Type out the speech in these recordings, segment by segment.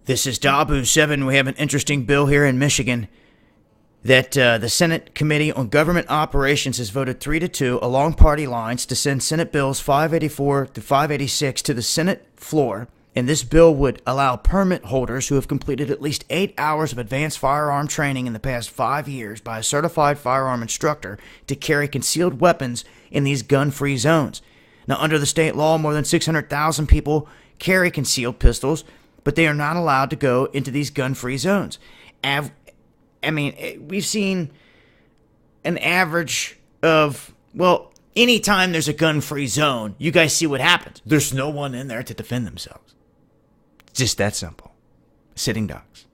This is Dabu 7. We have an interesting bill here in Michigan that the Senate Committee on Government Operations has voted 3-2 along party lines to send Senate Bills 584 to 586 to the Senate floor. And this bill would allow permit holders who have completed at least 8 hours of advanced firearm training in the past 5 years by a certified firearm instructor to carry concealed weapons in these gun-free zones. Now, under the state law, more than 600,000 people carry concealed pistols, but they are not allowed to go into these gun-free zones. We've seen an average of, anytime there's a gun-free zone, you guys see what happens. There's no one in there to defend themselves. It's just that simple. Sitting ducks.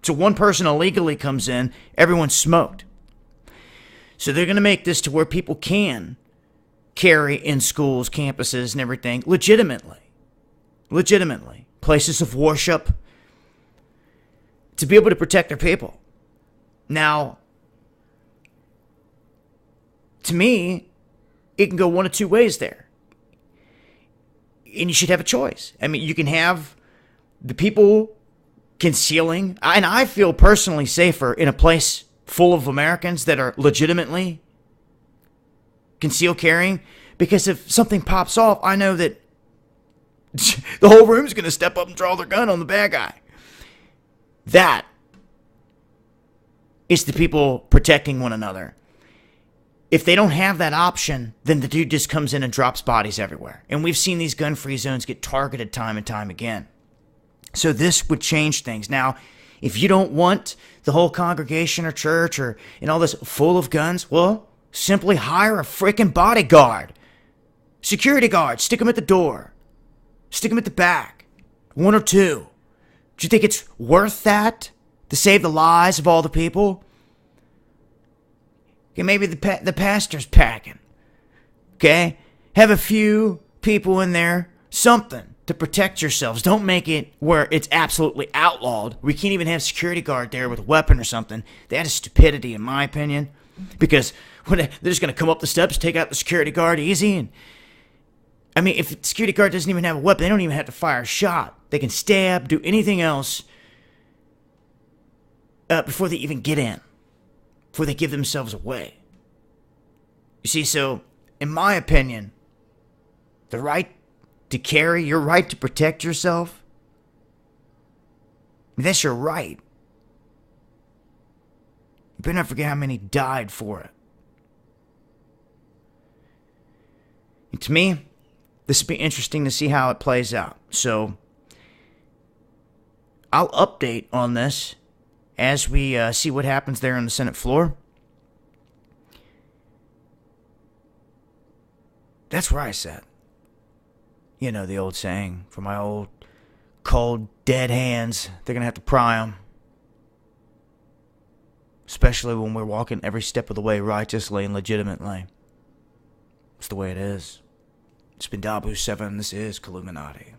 So one person illegally comes in, everyone's smoked. So they're going to make this to where people can carry in schools, campuses, and everything legitimately. Places of worship, to be able to protect their people. Now, to me, it can go one of two ways there. And you should have a choice. I mean, you can have the people concealing, and I feel personally safer in a place full of Americans that are legitimately concealed carrying, because if something pops off, I know that the whole room's going to step up and draw their gun on the bad guy. That is the people protecting one another. If they don't have that option, then the dude just comes in and drops bodies everywhere. And we've seen these gun-free zones get targeted time and time again. So this would change things. Now, if you don't want the whole congregation or church and all this full of guns, well, simply hire a freaking bodyguard. Security guard, stick them at the door. Stick them at the back. 1 or 2. Do you think it's worth that to save the lives of all the people? Okay, maybe the pastor's packing. Okay? Have a few people in there. Something to protect yourselves. Don't make it where it's absolutely outlawed. We can't even have a security guard there with a weapon or something. That is stupidity, in my opinion. Because they're just going to come up the steps, take out the security guard easy, and if the security guard doesn't even have a weapon, they don't even have to fire a shot. They can stab, do anything else before they even get in, before they give themselves away. You see, so, in my opinion, the right to carry, your right to protect yourself, that's your right. You better not forget how many died for it. And to me, this will be interesting to see how it plays out. So, I'll update on this as we see what happens there on the Senate floor. That's where I sat. You know the old saying, for my old, cold, dead hands, they're going to have to pry them. Especially when we're walking every step of the way righteously and legitimately. It's the way it is. It's been Dabu 7. This is Killuminati.